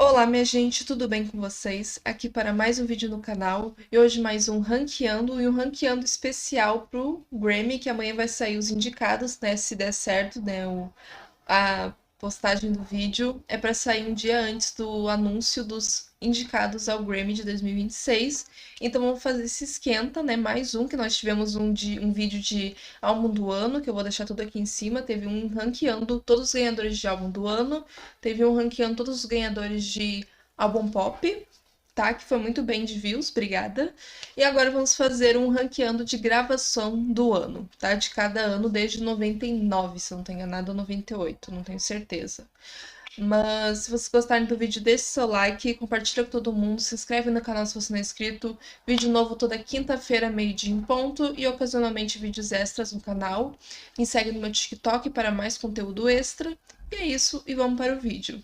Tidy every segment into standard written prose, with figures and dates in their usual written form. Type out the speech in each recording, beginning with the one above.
Olá, minha gente, tudo bem com vocês? Aqui para mais um vídeo no canal e hoje mais um ranqueando e um ranqueando especial pro Grammy, que amanhã vai sair os indicados, né? Se der certo, né? A postagem do vídeo é para sair um dia antes do anúncio dos indicados ao Grammy de 2026. Então vamos fazer esse esquenta, né? Mais um, que nós tivemos um vídeo de álbum do ano, que eu vou deixar tudo aqui em cima. Teve um ranqueando todos os ganhadores de álbum do ano, teve um ranqueando todos os ganhadores de álbum pop, tá? Que foi muito bem de views, obrigada. E agora vamos fazer um ranqueando de gravação do ano, tá? De cada ano desde 99, se eu não tô enganado, ou 98, não tenho certeza. Mas se vocês gostarem do vídeo, deixe seu like, compartilha com todo mundo, se inscreve no canal se você não é inscrito. Vídeo novo toda quinta-feira, meio-dia em ponto, e ocasionalmente vídeos extras no canal. Me segue no meu TikTok para mais conteúdo extra. E é isso, e vamos para o vídeo.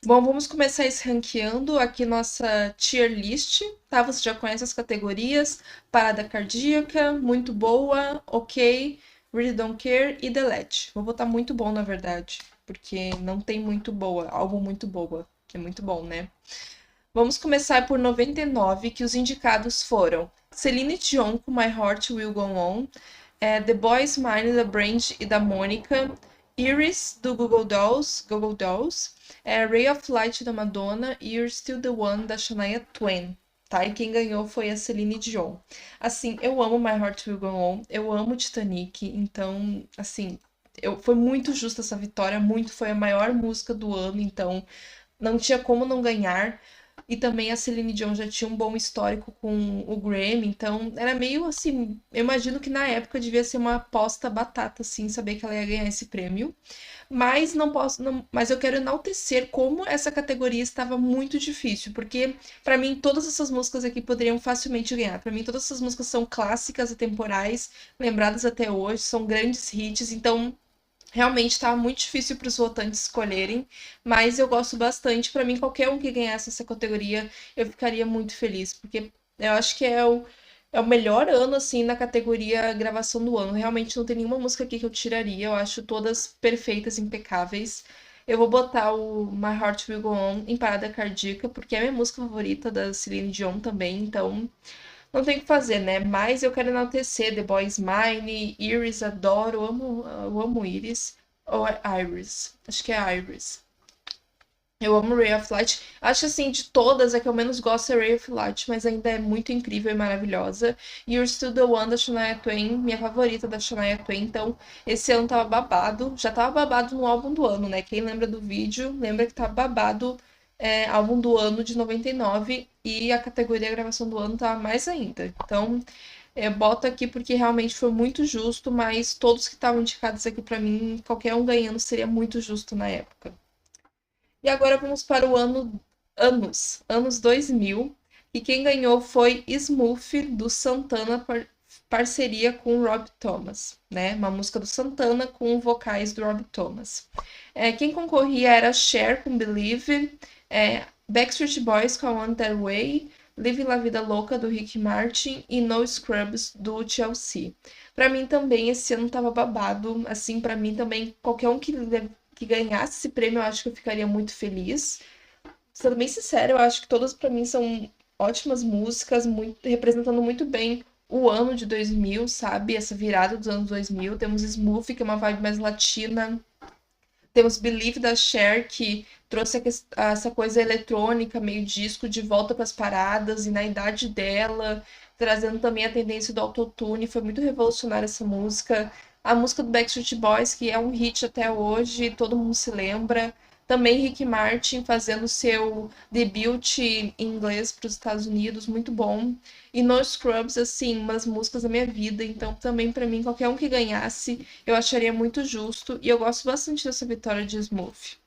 Bom, vamos começar esse ranqueando aqui nossa tier list, tá? Você já conhece as categorias: parada cardíaca, muito boa, ok, really don't care e delete. Vou botar muito bom, na verdade, porque não tem muito boa, algo muito boa, que é muito bom, né? Vamos começar por 99, que os indicados foram Celine Dion com My Heart Will Go On, The Boys Mine da Branch e da Mônica, Iris do Google Dolls, Ray of Light da Madonna e You're Still the One da Shania Twain. Tá? E quem ganhou foi a Celine Dion. Assim, eu amo My Heart Will Go On, eu amo Titanic, então, assim, foi muito justa essa vitória, foi a maior música do ano, então não tinha como não ganhar. E também a Celine Dion já tinha um bom histórico com o Grammy, então era meio assim, eu imagino que na época devia ser uma aposta batata, assim, saber que ela ia ganhar esse prêmio. Mas não posso, mas eu quero enaltecer como essa categoria estava muito difícil, porque pra mim todas essas músicas aqui poderiam facilmente ganhar. Pra mim todas essas músicas são clássicas atemporais, lembradas até hoje, são grandes hits, então realmente estava muito difícil para os votantes escolherem, mas eu gosto bastante. Para mim, qualquer um que ganhasse essa categoria, eu ficaria muito feliz, porque eu acho que é o melhor ano, assim, na categoria gravação do ano. Realmente não tem nenhuma música aqui que eu tiraria, eu acho todas perfeitas, impecáveis. Eu vou botar o My Heart Will Go On em parada cardíaca, porque é a minha música favorita da Celine Dion também, então não tem o que fazer, né? Mas eu quero enaltecer The Boys Mine, Iris, adoro, eu amo Iris. Ou é Iris? Acho que é Iris. Eu amo Ray of Light. Acho assim, de todas, a que eu menos gosto é Ray of Light, mas ainda é muito incrível e maravilhosa. You're Still the One da Shania Twain, minha favorita da Shania Twain. Então, esse ano tava babado. Já tava babado no álbum do ano, né? Quem lembra do vídeo, lembra que tava babado álbum do ano de 99 e a categoria gravação do ano tava mais ainda. Então, eu boto aqui porque realmente foi muito justo, mas todos que estavam indicados aqui pra mim, qualquer um ganhando seria muito justo na época. E agora vamos para o anos 2000, e quem ganhou foi Smooth, do Santana, parceria com o Rob Thomas, né? Uma música do Santana com vocais do Rob Thomas. Quem concorria era Cher com Believe, Backstreet Boys com I Want That Way, Living La Vida Louca do Ricky Martin e No Scrubs do Chelsea. Pra mim também esse ano tava babado, assim, pra mim também qualquer um que ganhasse esse prêmio, eu acho que eu ficaria muito feliz. Sendo bem sincera, eu acho que todas pra mim são ótimas músicas, representando muito bem o ano de 2000, sabe? Essa virada dos anos 2000. Temos Smooth, que é uma vibe mais latina. Temos Believe da Cher, que trouxe essa coisa eletrônica, meio disco, de volta para as paradas, e na idade dela, trazendo também a tendência do autotune. Foi muito revolucionária essa música. A música do Backstreet Boys, que é um hit até hoje, todo mundo se lembra. Também Rick Martin fazendo seu debut em inglês para os Estados Unidos, muito bom. E No Scrubs, assim, umas músicas da minha vida. Então, também para mim, qualquer um que ganhasse, eu acharia muito justo. E eu gosto bastante dessa vitória de Smooth.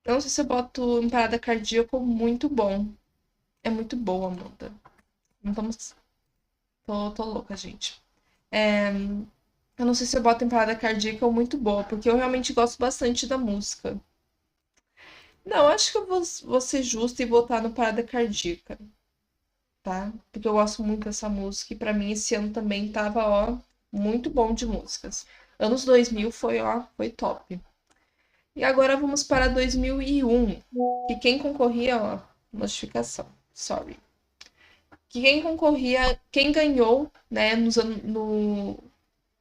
Eu não sei se eu boto em parada cardíaca muito bom. É muito boa, Amanda. Não estamos. Tô louca, gente. Eu não sei se eu boto em parada cardíaca ou muito boa, porque eu realmente gosto bastante da música. Não, acho que eu vou ser justa e botar no parada cardíaca, tá? Porque eu gosto muito dessa música e pra mim esse ano também tava, ó, muito bom de músicas. Anos 2000 foi, ó, foi top. E agora vamos para 2001, que quem concorria, ó, notificação, sorry. Que quem concorria, quem ganhou, né, no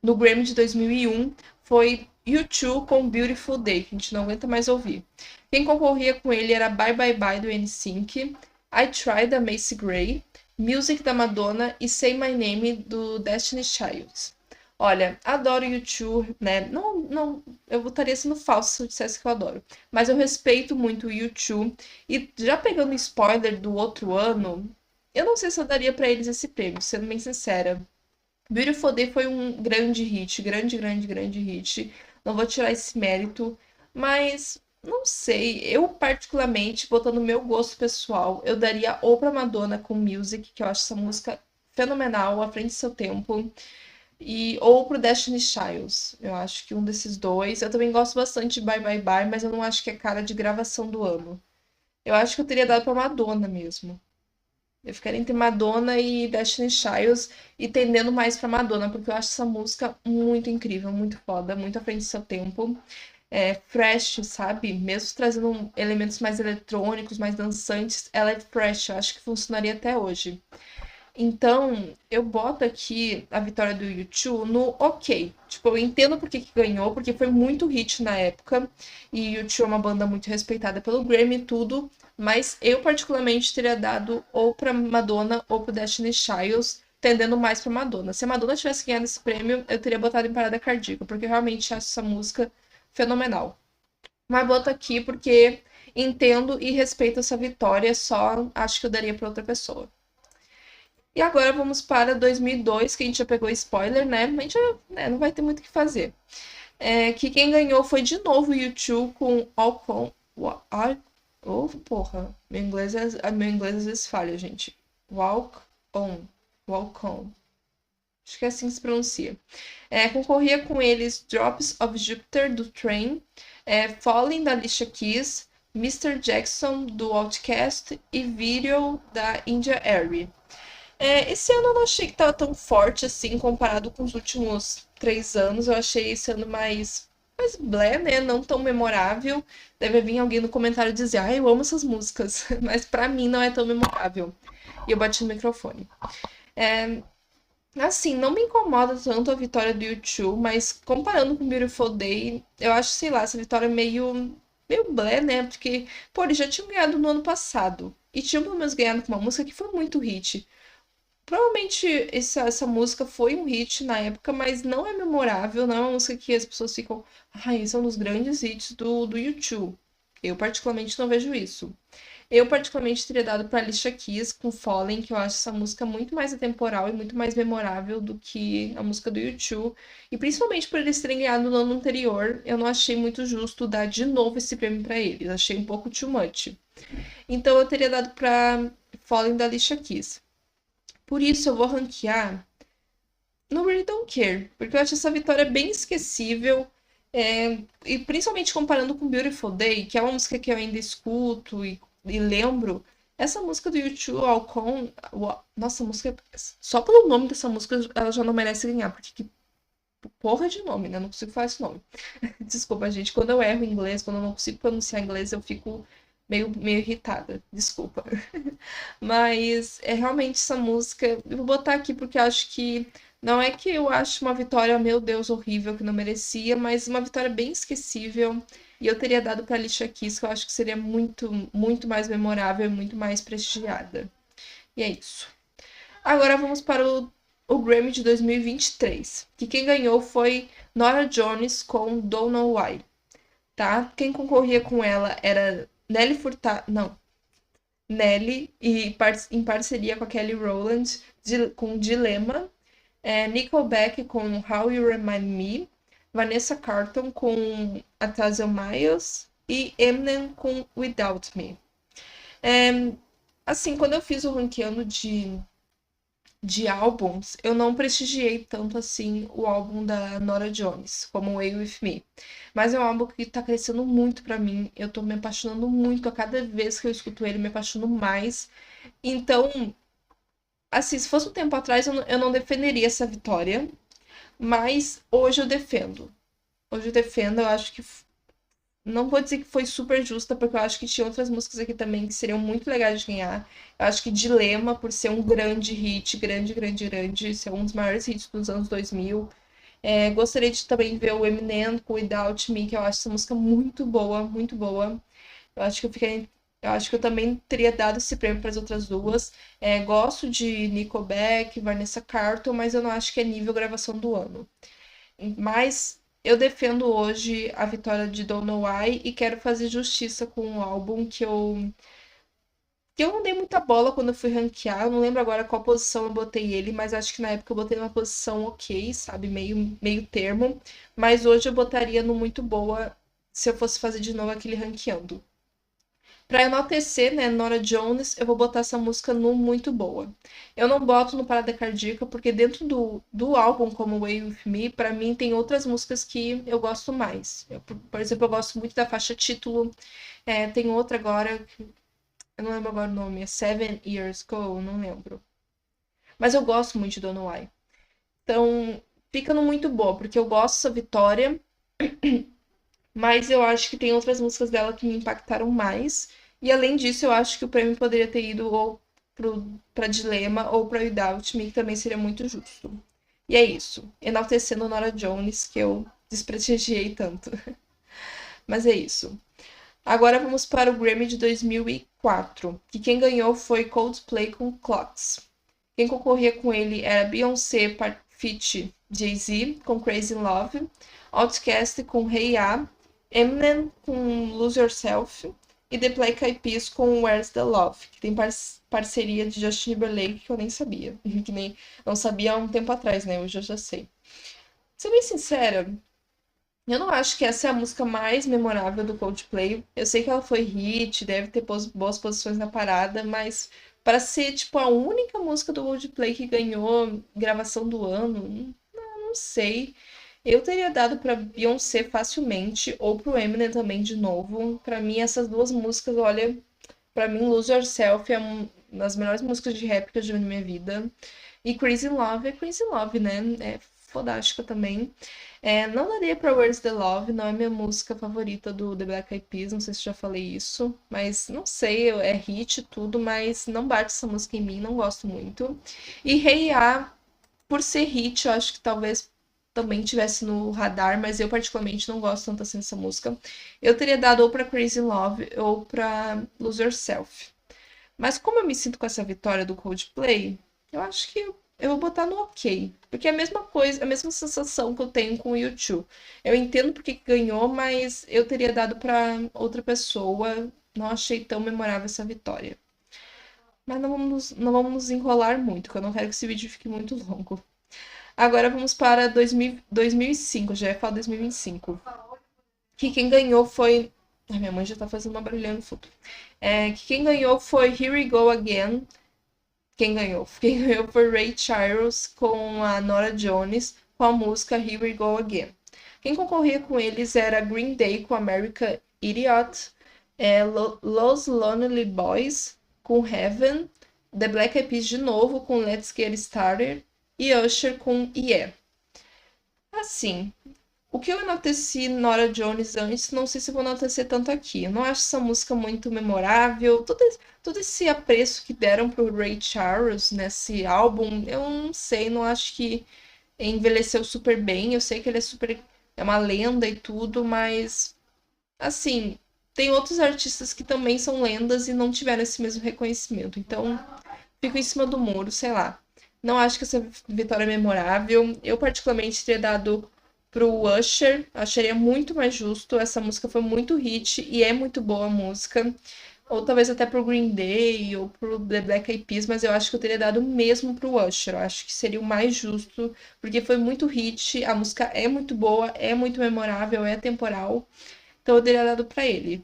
Grammy de 2001 foi U2 com Beautiful Day, que a gente não aguenta mais ouvir. Quem concorria com ele era Bye Bye Bye do NSYNC, I Try da Macy Gray, Music da Madonna e Say My Name do Destiny's Child. Olha, adoro U2, né? Não, eu estaria sendo falso se eu dissesse que eu adoro. Mas eu respeito muito o U2. E já pegando spoiler do outro ano, eu não sei se eu daria pra eles esse prêmio, sendo bem sincera. Beautiful Day foi um grande hit, grande hit. Não vou tirar esse mérito, mas não sei. Eu, particularmente, botando meu gosto pessoal, eu daria ou pra Madonna com Music, que eu acho essa música fenomenal, à frente do seu tempo, e ou pro Destiny's Child. Eu acho que um desses dois. Eu também gosto bastante de Bye Bye Bye, mas eu não acho que é cara de gravação do ano. Eu acho que eu teria dado pra Madonna mesmo. Eu ficaria entre Madonna e Destiny's Child e tendendo mais pra Madonna, porque eu acho essa música muito incrível, muito foda, muito à frente do seu tempo. É fresh, sabe? Mesmo trazendo elementos mais eletrônicos, mais dançantes, ela é fresh, eu acho que funcionaria até hoje. Então, eu boto aqui a vitória do U2 no ok. Tipo, eu entendo por que que ganhou, porque foi muito hit na época. E U2 é uma banda muito respeitada pelo Grammy e tudo. Mas eu, particularmente, teria dado ou pra Madonna ou pro Destiny's Child, tendendo mais pra Madonna. Se a Madonna tivesse ganhado esse prêmio, eu teria botado em parada cardíaca, porque eu realmente acho essa música fenomenal. Mas boto aqui porque entendo e respeito essa vitória, só acho que eu daria pra outra pessoa. E agora vamos para 2002, que a gente já pegou spoiler, né? Mas a gente já, né, não vai ter muito o que fazer. Que quem ganhou foi de novo o U2 com All Con... Oh, porra. Meu inglês às vezes falha, gente. Walk On. Walk On. Acho que é assim que se pronuncia. Concorria com eles Drops of Jupiter, do Train, Falling, da Alicia Keys, Mr. Jackson, do Outkast e Video, da India Arie. Esse ano eu não achei que tava tão forte assim, comparado com os últimos 3 anos. Eu achei esse ano mais blé, né? Não tão memorável. Deve vir alguém no comentário dizer, ah, eu amo essas músicas. Mas pra mim não é tão memorável. E eu bati no microfone. É, assim, não me incomoda tanto a vitória do U2, mas comparando com Beautiful Day, eu acho, sei lá, essa vitória meio blé, né? Porque, pô, eles já tinham ganhado no ano passado. E tinham pelo menos ganhado com uma música que foi muito hit. Provavelmente essa música foi um hit na época, mas não é memorável, não é uma música que as pessoas ficam. Ai, esse é um dos grandes hits do U2. Eu, particularmente, não vejo isso. Eu, particularmente, teria dado pra Alicia Keys com Fallen, que eu acho essa música muito mais atemporal e muito mais memorável do que a música do U2. E principalmente por eles terem ganhado no ano anterior, eu não achei muito justo dar de novo esse prêmio pra eles. Achei um pouco too much. Então eu teria dado pra Fallen da Alicia Keys. Por isso eu vou ranquear no Really Don't Care, porque eu acho essa vitória bem esquecível, e principalmente comparando com Beautiful Day, que é uma música que eu ainda escuto e lembro, essa música do U2, Alcon, nossa, a música, só pelo nome dessa música ela já não merece ganhar, porque que porra de nome, né? Eu não consigo falar esse nome. Desculpa, gente, quando eu erro em inglês, quando eu não consigo pronunciar inglês, eu fico meio irritada, desculpa. Mas é realmente essa música. Eu vou botar aqui porque eu acho que. Não é que eu acho uma vitória, meu Deus, horrível, que não merecia, mas uma vitória bem esquecível. E eu teria dado pra Alicia Keys, que eu acho que seria muito mais memorável e muito mais prestigiada. E é isso. Agora vamos para o Grammy de 2023, que quem ganhou foi Norah Jones com Don't Know Why, tá? Quem concorria com ela era Nelly Furtado, não, Nelly, e em parceria com a Kelly Rowland, com Dilemma, Nickelback com How You Remind Me, Vanessa Carlton com Atasio Miles e Eminem com Without Me. Assim, quando eu fiz o ranqueando de álbuns, eu não prestigiei tanto assim o álbum da Norah Jones, como Way With Me. Mas é um álbum que tá crescendo muito pra mim. Eu tô me apaixonando muito. A cada vez que eu escuto ele, me apaixono mais. Então, assim, se fosse um tempo atrás, eu não defenderia essa vitória. Mas hoje eu defendo. Hoje eu defendo, eu acho que Não vou dizer que foi super justa, porque eu acho que tinha outras músicas aqui também que seriam muito legais de ganhar. Eu acho que Dilema, por ser um grande hit, grande, grande, grande, ser um dos maiores hits dos anos 2000. Gostaria de também ver o Eminem com Without Me, que eu acho essa música muito boa, muito boa. Eu acho que eu fiquei. Eu acho que eu também teria dado esse prêmio para as outras duas. Gosto de Nickelback, Vanessa Carlton, mas eu não acho que é nível gravação do ano. Mas eu defendo hoje a vitória de Don't Know Why e quero fazer justiça com um álbum que eu não dei muita bola quando eu fui ranquear. Eu não lembro agora qual posição eu botei ele, mas acho que na época eu botei numa posição ok, sabe? Meio termo. Mas hoje eu botaria no muito boa se eu fosse fazer de novo aquele ranqueando. Pra enaltecer, né, Nora Jones, eu vou botar essa música no muito boa. Eu não boto no Parada Cardíaca, porque dentro do álbum, como Way With Me, pra mim tem outras músicas que eu gosto mais. Por exemplo, eu gosto muito da faixa título. Tem outra agora, eu não lembro agora o nome, é Seven Years Ago, não lembro. Mas eu gosto muito de Don't Why. Então, fica no muito boa, porque eu gosto dessa vitória, mas eu acho que tem outras músicas dela que me impactaram mais. E além disso, eu acho que o prêmio poderia ter ido ou pra Dilema ou pra Without Me, que também seria muito justo. E é isso. Enaltecendo Nora Jones, que eu desprestigiei tanto. Mas é isso. Agora vamos para o Grammy de 2004, que quem ganhou foi Coldplay com Clocks. Quem concorria com ele era Beyoncé feat. Jay-Z com Crazy in Love, Outkast com Hey Ya, Eminem com Lose Yourself e The Black Eyed Peas com Where's the Love, que tem parceria de Justin Timberlake que eu nem sabia, que nem não sabia há um tempo atrás, né? Hoje eu já sei. Ser bem sincera, eu não acho que essa é a música mais memorável do Coldplay. Eu sei que ela foi hit, deve ter boas posições na parada, mas para ser tipo a única música do Coldplay que ganhou gravação do ano, não sei. Eu teria dado para Beyoncé facilmente ou pro Eminem também de novo. Para mim essas duas músicas, olha, para mim Lose Yourself é uma das melhores músicas de rap que eu já vi na minha vida. E Crazy Love é Crazy Love, né? É fodástica também. Não daria pra Where's the Love, não é minha música favorita do The Black Eyed Peas, não sei se já falei isso, mas não sei, é hit e tudo, mas não bate essa música em mim, não gosto muito. E Hey Ya, por ser hit, eu acho que talvez também tivesse no radar, mas eu particularmente não gosto tanto assim dessa música. Eu teria dado ou pra Crazy Love ou pra Lose Yourself. Mas como eu me sinto com essa vitória do Coldplay, eu acho que eu vou botar no ok. Porque é a mesma coisa, a mesma sensação que eu tenho com o U2. Eu entendo porque que ganhou, mas eu teria dado pra outra pessoa. Não achei tão memorável essa vitória. Mas não vamos nos enrolar muito, porque eu não quero que esse vídeo fique muito longo. Agora vamos para 2005, já ia falar 2025. Que quem ganhou foi. Ai, minha mãe já tá fazendo uma barulhando no fundo. Que quem ganhou foi Here We Go Again. Quem ganhou? Quem ganhou foi Ray Charles com a Nora Jones com a música Here We Go Again. Quem concorria com eles era Green Day com American Idiot, Los Lonely Boys com Heaven, The Black Eyed Peas de novo com Let's Get Started e Usher com Yeah. Assim, o que eu enalteci Nora Jones antes, não sei se eu vou enaltecer tanto aqui. Eu não acho essa música muito memorável. Todo esse apreço que deram pro Ray Charles nesse álbum, eu não sei, não acho que envelheceu super bem. Eu sei que ele é uma lenda e tudo, mas assim, tem outros artistas que também são lendas e não tiveram esse mesmo reconhecimento. Então, fico em cima do muro, sei lá. Não acho que essa vitória é memorável. Eu, particularmente, teria dado pro Usher. Acharia muito mais justo. Essa música foi muito hit e é muito boa a música. Ou talvez até pro Green Day ou pro The Black Eyed Peas, mas eu acho que eu teria dado mesmo pro Usher. Eu acho que seria o mais justo, porque foi muito hit, a música é muito boa, é muito memorável, é temporal. Então eu teria dado pra ele.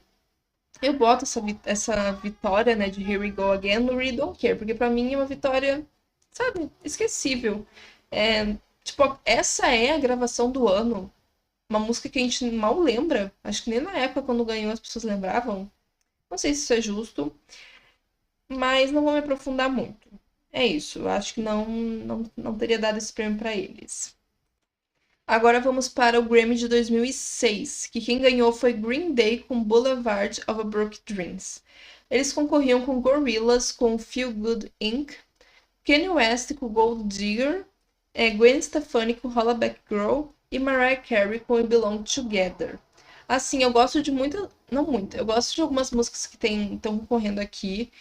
Eu boto essa vitória, né, de Here We Go Again no Really Don't Care, porque pra mim é uma vitória, sabe, esquecível. Tipo, essa é a gravação do ano. Uma música que a gente mal lembra. Acho que nem na época, quando ganhou, as pessoas lembravam. Não sei se isso é justo, mas não vou me aprofundar muito. É isso, eu acho que não teria dado esse prêmio pra eles. Agora vamos para o Grammy de 2006, que quem ganhou foi Green Day com Boulevard of Broken Dreams. Eles concorriam com Gorillaz com Feel Good Inc., Kanye West com Gold Digger, Gwen Stefani com Hollaback Girl e Mariah Carey com We Belong Together. Assim, eu gosto de muita, não muito, eu gosto de algumas músicas que estão concorrendo aqui.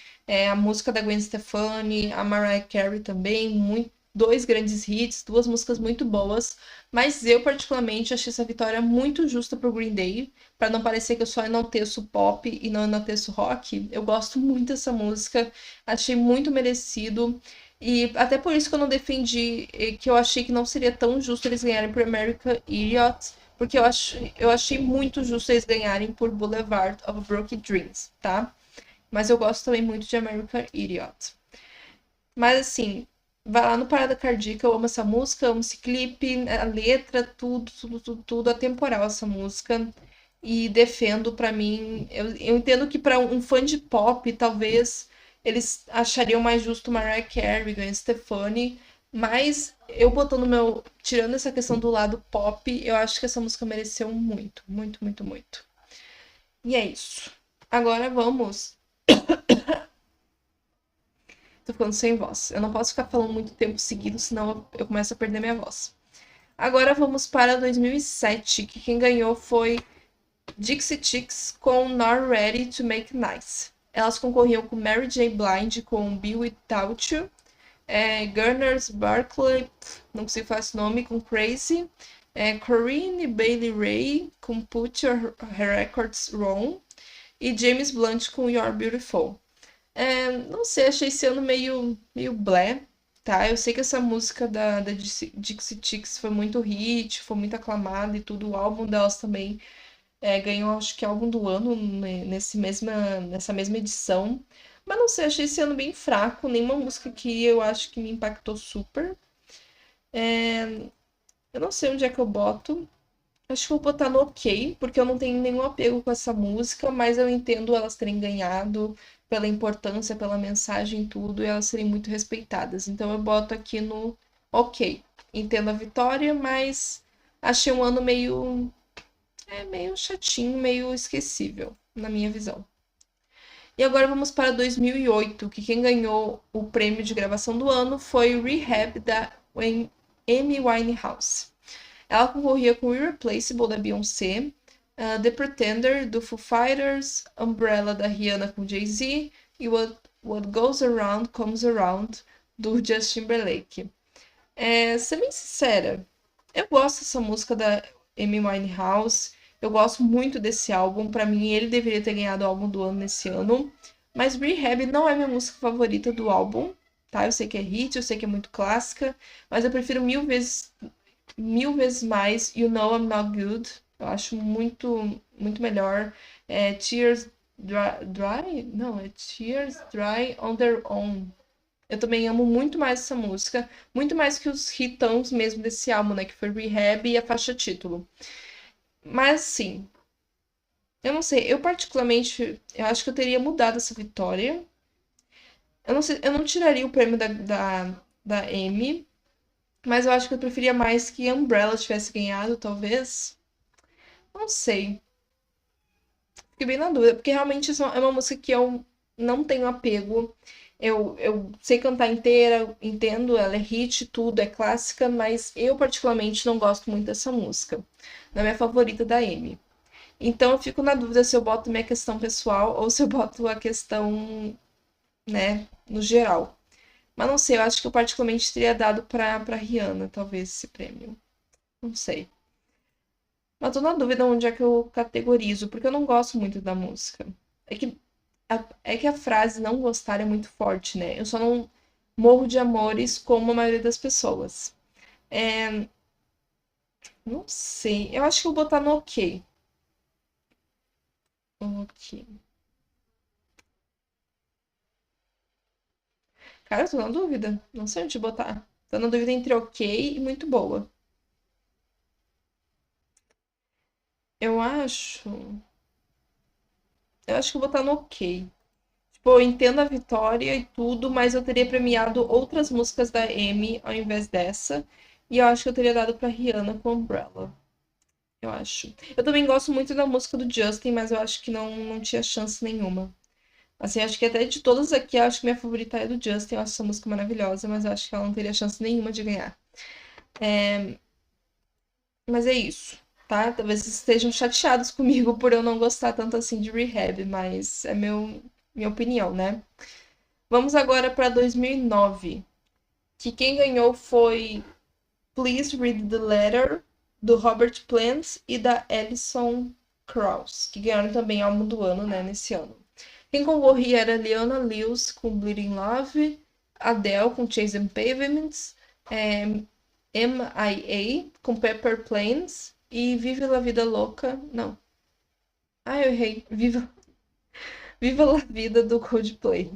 A música da Gwen Stefani, a Mariah Carey também, dois grandes hits, duas músicas muito boas. Mas eu, particularmente, achei essa vitória muito justa pro Green Day. Para não parecer que eu só enalteço pop e não enalteço rock. Eu gosto muito dessa música, achei muito merecido. E até por isso que eu não defendi, que eu achei que não seria tão justo eles ganharem por American Idiot, porque eu achei muito justo eles ganharem por Boulevard of Broken Dreams, tá? Mas eu gosto também muito de American Idiot. Mas assim, vai lá no Parada Cardíaca, eu amo essa música, amo esse clipe, a letra, tudo, atemporal essa música. E defendo pra mim, eu entendo que pra um fã de pop, talvez eles achariam mais justo Mariah Carey, Gwen Stefani, mas eu botando meu, tirando essa questão do lado pop, eu acho que essa música mereceu muito, muito, muito, muito. E é isso. Agora vamos. Tô ficando sem voz. Eu não posso ficar falando muito tempo seguido, senão eu começo a perder minha voz. Agora vamos para 2007, que quem ganhou foi Dixie Chicks com Not Ready to Make Nice. Elas concorriam com Mary J. Blige com Be Without You, Gunners Barkley, não consigo falar esse nome, com Crazy, Corinne Bailey Rae com Put Your Records Wrong e James Blunt com You're Beautiful. Não sei, achei esse ano meio blé, tá? Eu sei que essa música da Dixie Chicks foi muito hit, foi muito aclamada e tudo. O álbum delas também ganhou, acho que, álbum do ano nessa mesma edição. Mas não sei, achei esse ano bem fraco. Nenhuma música que eu acho que me impactou super. Eu não sei onde é que eu boto. Acho que vou botar no ok, porque eu não tenho nenhum apego com essa música, mas eu entendo elas terem ganhado pela importância, pela mensagem e tudo, e elas serem muito respeitadas. Então eu boto aqui no ok. Entendo a vitória, mas achei um ano meio chatinho, meio esquecível, na minha visão. E agora vamos para 2008, que quem ganhou o prêmio de gravação do ano foi Rehab da Amy Winehouse. Ela concorria com Irreplaceable da Beyoncé, The Pretender do Foo Fighters, Umbrella da Rihanna com Jay-Z e What Goes Around Comes Around do Justin Timberlake. Ser bem sincera, eu gosto dessa música da Amy Winehouse, eu gosto muito desse álbum, pra mim ele deveria ter ganhado o álbum do ano nesse ano, mas Rehab não é minha música favorita do álbum, tá? Eu sei que é hit, eu sei que é muito clássica, mas eu prefiro mil vezes mais You Know I'm Not Good. Eu acho muito, muito melhor. Tears Dry? Não, é Tears Dry on Their Own. Eu também amo muito mais essa música, muito mais que os hitãos mesmo desse álbum, né? Que foi Rehab e a faixa título. Mas, sim, eu não sei, eu particularmente, eu acho que eu teria mudado essa vitória. Eu não sei, eu não tiraria o prêmio da Amy, mas eu acho que eu preferia mais que Umbrella tivesse ganhado, talvez. Não sei. Fiquei bem na dúvida, porque realmente isso é uma música que eu não tenho apego. Eu sei cantar inteira, entendo, ela é hit, tudo, é clássica, mas eu particularmente não gosto muito dessa música. Não é minha favorita da Amy. Então eu fico na dúvida se eu boto minha questão pessoal ou se eu boto a questão, né, no geral. Mas não sei, eu acho que eu particularmente teria dado pra Rihanna, talvez, esse prêmio. Não sei. Mas tô na dúvida onde é que eu categorizo, porque eu não gosto muito da música. É que é que a frase não gostar é muito forte, né? Eu só não morro de amores como a maioria das pessoas. É, não sei. Eu acho que eu vou botar no ok. Ok. Cara, eu tô na dúvida. Não sei onde botar. Tô na dúvida entre ok e muito boa. Eu acho. Eu acho que eu vou botar no ok. Tipo, eu entendo a vitória e tudo, mas eu teria premiado outras músicas da Amy ao invés dessa. E eu acho que eu teria dado pra Rihanna com Umbrella. Eu acho. Eu também gosto muito da música do Justin, mas eu acho que não tinha chance nenhuma. Assim, acho que até de todas aqui, eu acho que minha favorita é do Justin. Eu acho essa música maravilhosa, mas eu acho que ela não teria chance nenhuma de ganhar. Mas é isso, tá? Talvez vocês estejam chateados comigo por eu não gostar tanto assim de Rehab, mas é minha opinião, né? Vamos agora para 2009, que quem ganhou foi Please Read the Letter, do Robert Plant e da Alison Krauss, que ganharam também álbum do ano, né, nesse ano. Quem concorria era Leona Lewis com Bleeding Love, Adele com Chasing Pavements, M.I.A. com Pepper Planes e Vive la Vida Louca. Não. Ah, eu errei. Viva la Vida do Coldplay.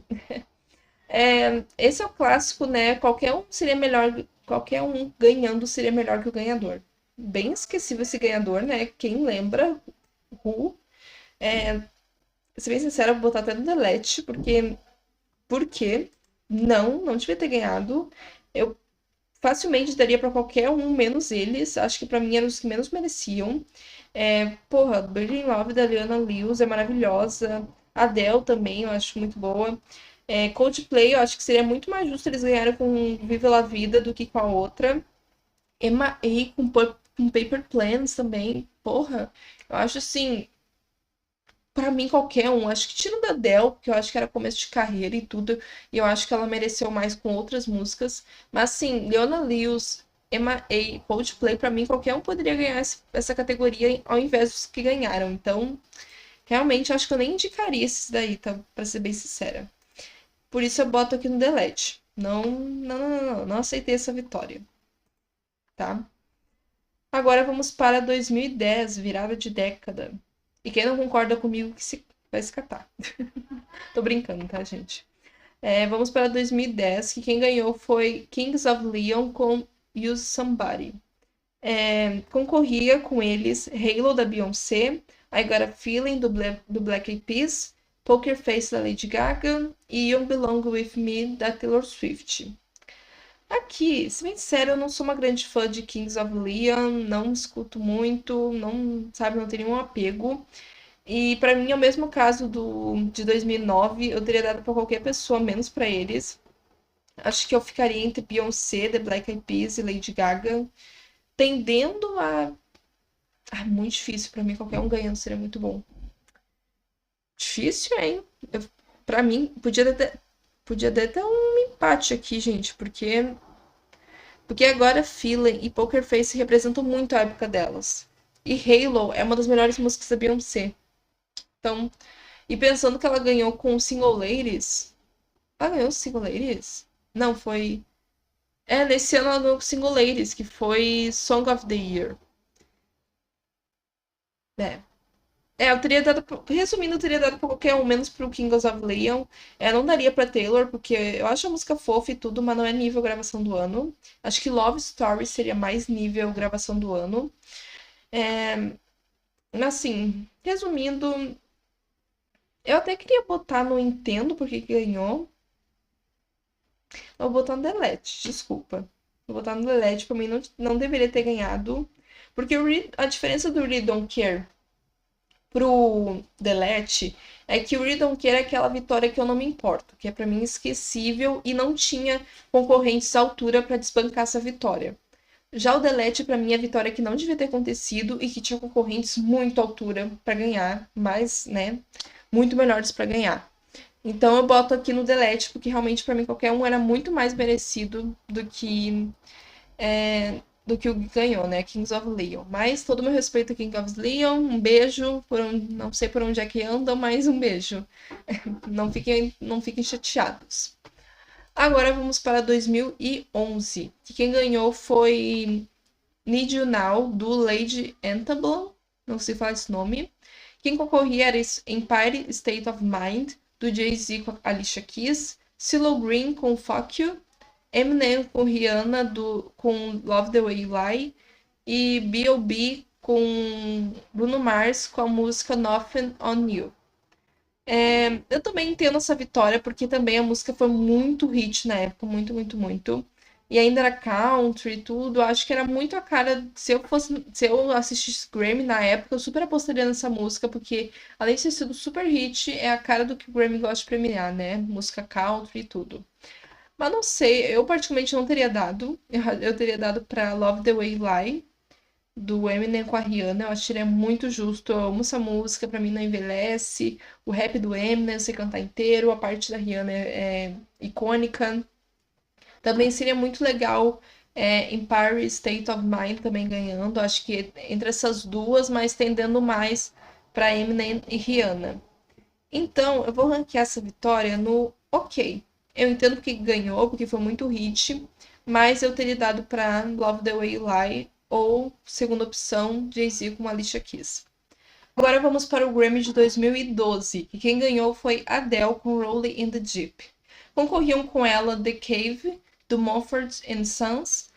Esse é o clássico, né? Qualquer um seria melhor. Qualquer um ganhando seria melhor que o ganhador. Bem esquecível esse ganhador, né? Quem lembra? Who? Ser bem sincera, vou botar até no delete, porque não devia ter ganhado. Eu facilmente daria pra qualquer um, menos eles. Acho que pra mim eram os que menos mereciam. Porra, Burning Love da Leona Lewis é maravilhosa. Adele também, eu acho muito boa. Coldplay, eu acho que seria muito mais justo eles ganharem com Viva La Vida do que com a outra. M.A. com Paper Planes também. Porra, eu acho assim, pra mim qualquer um. Acho que tiro da Adele, porque eu acho que era começo de carreira e tudo. E eu acho que ela mereceu mais com outras músicas. Mas assim, Leona Lewis, M.A., Coldplay, pra mim qualquer um poderia ganhar essa categoria ao invés dos que ganharam. Então, realmente, eu acho que eu nem indicaria esses daí, tá? Pra ser bem sincera. Por isso eu boto aqui no delete. Não aceitei essa vitória, tá? Agora vamos para 2010, virada de década. E quem não concorda comigo que vai se catar. Tô brincando, tá, gente? Vamos para 2010, que quem ganhou foi Kings of Leon com Use Somebody. Concorria com eles Halo da Beyoncé, I Got a Feeling do Black Eyed Peas, Poker Face da Lady Gaga e You Belong With Me da Taylor Swift. Aqui, se bem sincero, eu não sou uma grande fã de Kings of Leon, não escuto muito, não, sabe, não tenho nenhum apego. E pra mim é o mesmo caso de 2009, eu teria dado pra qualquer pessoa, menos pra eles. Acho que eu ficaria entre Beyoncé, The Black Eyed Peas e Lady Gaga, tendendo a... Ah, muito difícil pra mim, qualquer um ganhando seria muito bom. Difícil, hein? Pra mim, podia até ter um empate aqui, gente, porque agora Feeling e Poker Face representam muito a época delas. E Halo é uma das melhores músicas da Beyoncé. Então, e pensando que ela ganhou com o Single Ladies. Ela ganhou o Single Ladies? Não, foi. Nesse ano ela ganhou com o Single Ladies, que foi Song of the Year. É. Eu teria dado. Resumindo, eu teria dado pra qualquer um, menos pro Kings of Leon. Não daria pra Taylor, porque eu acho a música fofa e tudo, mas não é nível gravação do ano. Acho que Love Story seria mais nível gravação do ano. Assim, resumindo, eu até queria botar no Entendo porque que ganhou. Vou botar no Delete, desculpa. Vou botar no Delete, pra mim não deveria ter ganhado. Porque a diferença do Read Don't Care pro Delete é que o Read Don't Care é aquela vitória que eu não me importo, que é pra mim esquecível e não tinha concorrentes à altura pra desbancar essa vitória. Já o Delete, pra mim, é a vitória que não devia ter acontecido e que tinha concorrentes muito à altura pra ganhar, mas, né, muito melhores pra ganhar. Então eu boto aqui no Delete, porque realmente pra mim qualquer um era muito mais merecido do que o que ganhou, né? Kings of Leon. Mas todo meu respeito a Kings of Leon, um beijo, não sei por onde é que andam, mas um beijo. Não fiquem chateados. Agora vamos para 2011, que quem ganhou foi Need You Now, do Lady Antebellum, não sei falar esse nome. Quem concorria era Empire State of Mind, do Jay-Z com Alicia Keys, CeeLo Green com Fuck You, Eminem com Rihanna com Love the Way You Lie e B.O.B. com Bruno Mars com a música Nothing on You. Eu também entendo essa vitória porque também a música foi muito hit na época, muito, muito, muito. E ainda era country e tudo. Acho que era muito a cara. Se eu assistisse Grammy na época, eu super apostaria nessa música, porque além de ter sido super hit, é a cara do que o Grammy gosta de premiar, né? Música country e tudo. Mas não sei, eu particularmente não teria dado. Eu teria dado pra Love the Way You Lie, do Eminem com a Rihanna. Eu acharia muito justo. Eu amo essa música, pra mim não envelhece. O rap do Eminem, eu sei cantar inteiro. A parte da Rihanna é icônica. Também seria muito legal Empire State of Mind também ganhando. Acho que entre essas duas, mas tendendo mais pra Eminem e Rihanna. Então, eu vou ranquear essa vitória no ok. Eu entendo que ganhou, porque foi muito hit, mas eu teria dado pra Love the Way You Lie ou, segunda opção, Jay-Z com Alicia Keys. Agora vamos para o Grammy de 2012, e quem ganhou foi Adele com Rolling in the Deep. Concorriam com ela The Cave, do Mumford Sons,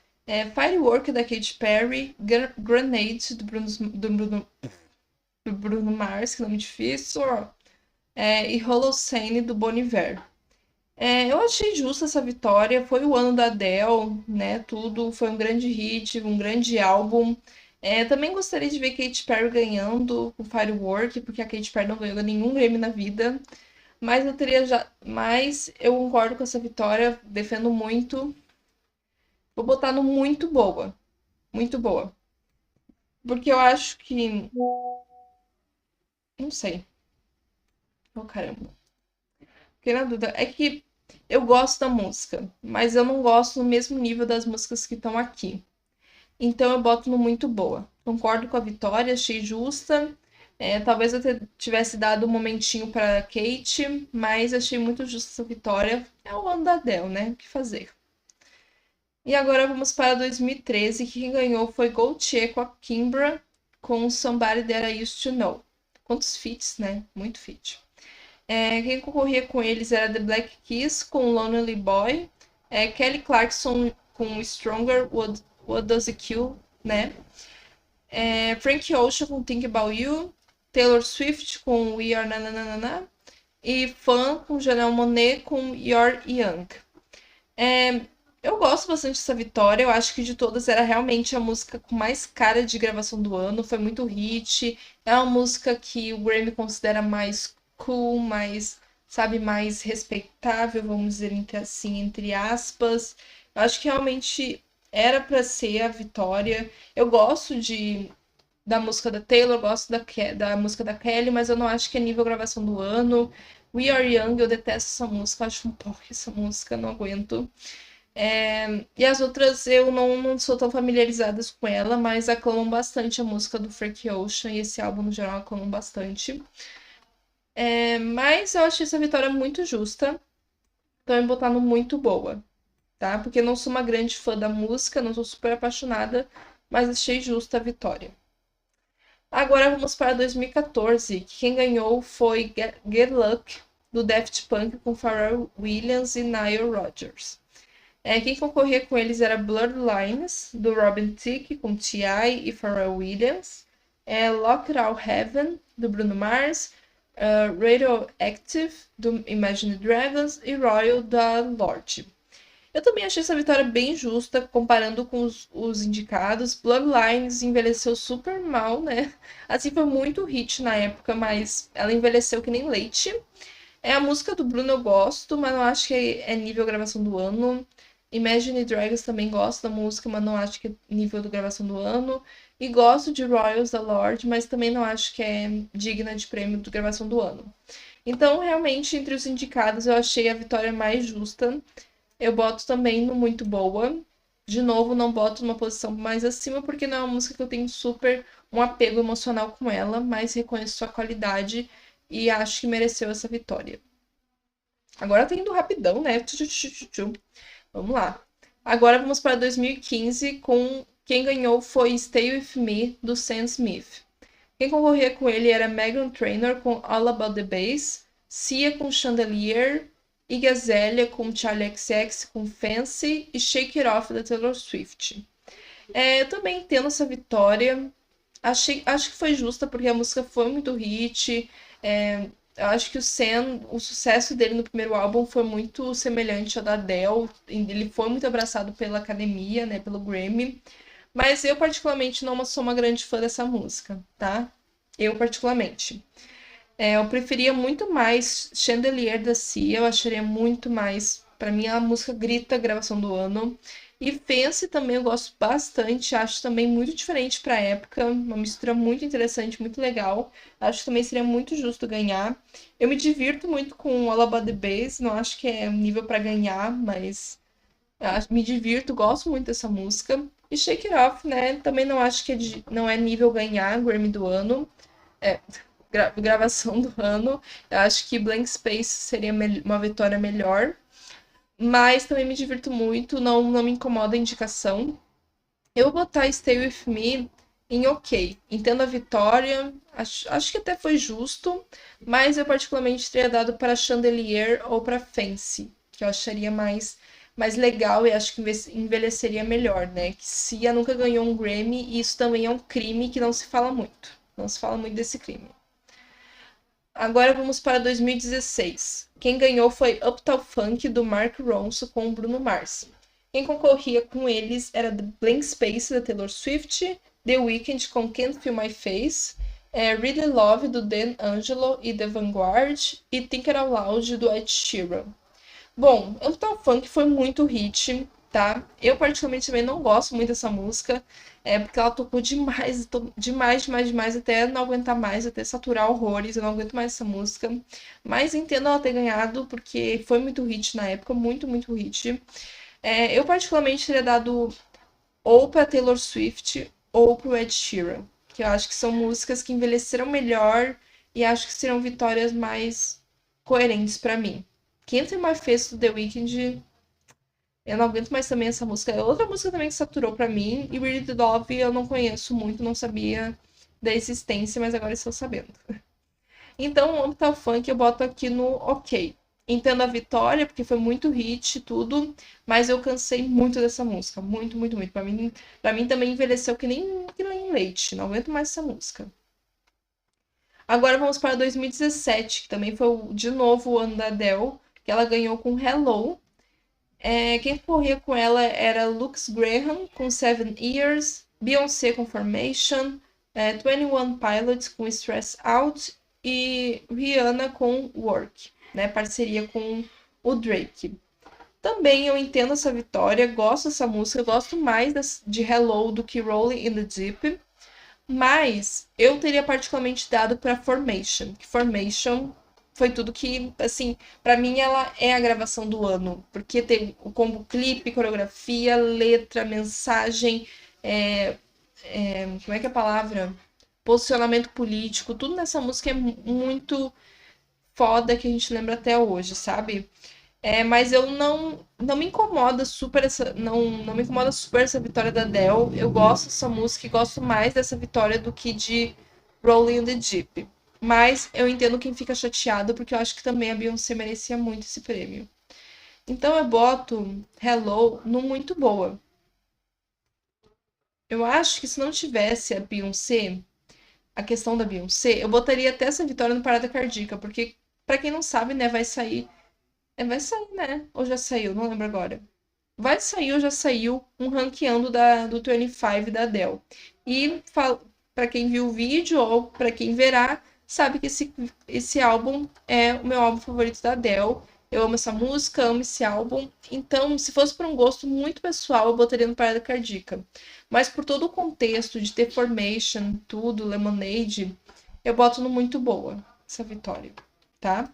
Firework, da Katy Perry, Grenade, do Bruno Mars, que nome difícil, e Holocene, do Bon Iver. Eu achei justa essa vitória, foi o ano da Adele, né, tudo, foi um grande hit, um grande álbum. Também gostaria de ver Katy Perry ganhando o Firework, porque a Katy Perry não ganhou nenhum Grammy na vida. Mas eu concordo com essa vitória, defendo muito. Vou botar no muito boa, muito boa. Porque eu acho que, não sei. Oh, caramba. Fiquei na dúvida. É que eu gosto da música, mas eu não gosto no mesmo nível das músicas que estão aqui. Então eu boto no muito boa. Concordo com a vitória, achei justa. Talvez eu tivesse dado um momentinho para Kate, mas achei muito justa essa vitória. É o ano da Adele, né? O que fazer? E agora vamos para 2013, que quem ganhou foi Gaultier com a Kimbra, com Somebody That I Used to Know. Quantos feats, né? Muito feat. Quem concorria com eles era The Black Keys com Lonely Boy, Kelly Clarkson com Stronger, What Does It Kill, né? Frank Ocean com Think About You, Taylor Swift com We Are Na Na Na Na Na, e Fun com Janelle Monáe com You're Young. Eu gosto bastante dessa vitória, eu acho que de todas era realmente a música com mais cara de gravação do ano, foi muito hit, é uma música que o Grammy considera mais cool, mais, sabe, mais respeitável, vamos dizer assim, entre aspas. Eu acho que realmente era para ser a vitória. Eu gosto da música da Taylor, gosto da música da Kelly, mas eu não acho que é nível gravação do ano. We Are Young, eu detesto essa música, acho um porre essa música, não aguento. E as outras eu não sou tão familiarizada com ela, mas aclamam bastante a música do Frank Ocean e esse álbum no geral aclamam bastante. Mas eu achei essa vitória muito justa, então eu vou botar no muito boa, tá? Porque eu não sou uma grande fã da música, não sou super apaixonada, mas achei justa a vitória. Agora vamos para 2014, que quem ganhou foi Get Luck, do Daft Punk, com Pharrell Williams e Nile Rodgers. Quem concorria com eles era Blurred Lines, do Robin Thicke, com T.I. e Pharrell Williams. Locked Out Heaven, do Bruno Mars. Radioactive, do Imagine Dragons. E Royal, da Lorde. Eu também achei essa vitória bem justa, comparando com os indicados. Bloodlines envelheceu super mal, né? Assim, foi muito hit na época, mas ela envelheceu que nem leite. A música do Bruno eu gosto, mas não acho que é nível gravação do ano. Imagine Dragons também gosto da música, mas não acho que é nível de gravação do ano. E gosto de Royals da Lorde, mas também não acho que é digna de prêmio de gravação do ano. Então, realmente, entre os indicados, eu achei a vitória mais justa. Eu boto também no muito boa. De novo, não boto numa posição mais acima, porque não é uma música que eu tenho super um apego emocional com ela, mas reconheço sua qualidade e acho que mereceu essa vitória. Agora tem indo rapidão, né? Vamos lá. Agora vamos para 2015, com quem ganhou foi Stay With Me, do Sam Smith. Quem concorria com ele era Meghan Trainor com All About the Bass, Sia com Chandelier, Iggy Azalea com Charli XCX com Fancy e Shake It Off da Taylor Swift. Eu também entendo essa vitória. Acho que foi justa porque a música foi muito hit. Eu acho que o sucesso dele no primeiro álbum foi muito semelhante ao da Adele. Ele foi muito abraçado pela academia, né, pelo Grammy. Mas eu, particularmente, não sou uma grande fã dessa música, tá? Eu, particularmente. Eu preferia muito mais Chandelier da Cia, eu acharia muito mais. Pra mim, a música grita a gravação do ano. E Fancy também eu gosto bastante, acho também muito diferente pra época, uma mistura muito interessante, muito legal. Acho que também seria muito justo ganhar. Eu me divirto muito com All About the Bass, não acho que é um nível pra ganhar, mas me divirto, gosto muito dessa música. E Shake It Off, né? Também não acho que não é nível ganhar Grammy do ano. É, gravação do ano. Eu acho que Blank Space seria uma vitória melhor. Mas também me divirto muito, não me incomoda a indicação. Eu vou botar Stay With Me em ok. Entendo a vitória, acho que até foi justo, mas eu particularmente teria dado para Chandelier ou para Fancy, que eu acharia mais legal e acho que envelheceria melhor, né? Que Cia nunca ganhou um Grammy e isso também é um crime que não se fala muito. Não se fala muito desse crime. Agora vamos para 2016. Quem ganhou foi Uptown Funk do Mark Ronson com o Bruno Mars. Quem concorria com eles era The Blank Space da Taylor Swift, The Weeknd com Can't Feel My Face, Really Love do Dan Angelo e The Vanguard e Think It Out Loud do Ed Sheeran. Bom, Uptown Funk foi muito hit, tá? Eu particularmente também não gosto muito dessa música, porque ela tocou demais, demais, demais, demais, até não aguentar mais, até saturar horrores, eu não aguento mais essa música. Mas entendo ela ter ganhado, porque foi muito hit na época, muito, muito hit. Eu particularmente teria dado ou pra Taylor Swift ou pro Ed Sheeran, que eu acho que são músicas que envelheceram melhor e acho que serão vitórias mais coerentes pra mim. Quem tem mais fez do The Weeknd, eu não aguento mais também essa música. É outra música também que saturou pra mim. E Really Love eu não conheço muito, não sabia da existência, mas agora estou sabendo. Então, o Uptown Funk eu boto aqui no ok. Entendo a vitória, porque foi muito hit e tudo, mas eu cansei muito dessa música. Muito, muito, muito. Pra mim também envelheceu que nem leite. Não aguento mais essa música. Agora vamos para 2017, que também foi de novo o ano da Adele, que ela ganhou com Hello. Quem corria com ela era Lux Graham com Seven Years, Beyoncé com Formation, 21 Pilots com Stress Out e Rihanna com Work, né? Parceria com o Drake. Também eu entendo essa vitória, gosto dessa música, gosto mais de Hello do que Rolling in the Deep, mas eu teria particularmente dado para Formation, que Formation foi tudo que, assim, pra mim ela é a gravação do ano, porque tem o combo clipe, coreografia, letra, mensagem, como é que é a palavra? Posicionamento político, tudo nessa música é muito foda que a gente lembra até hoje, sabe? Mas eu não me incomoda super não me incomoda super essa vitória da Adele. Eu gosto dessa música e gosto mais dessa vitória do que de Rolling in the Deep. Mas eu entendo quem fica chateado, porque eu acho que também a Beyoncé merecia muito esse prêmio. Então eu boto Hello no muito boa. Eu acho que se não tivesse a Beyoncé, a questão da Beyoncé, eu botaria até essa vitória no Parada Cardíaca, porque, pra quem não sabe, né, vai sair. Vai sair, né? Ou já saiu, não lembro agora. Vai sair ou já saiu um ranqueando do 25 da Adele. E para quem viu o vídeo ou para quem verá, sabe que esse álbum é o meu álbum favorito da Adele. Eu amo essa música, amo esse álbum. Então, se fosse por um gosto muito pessoal, eu botaria no Parada Cardíaca. Mas por todo o contexto de The Formation, tudo, Lemonade, eu boto no muito boa essa vitória, tá?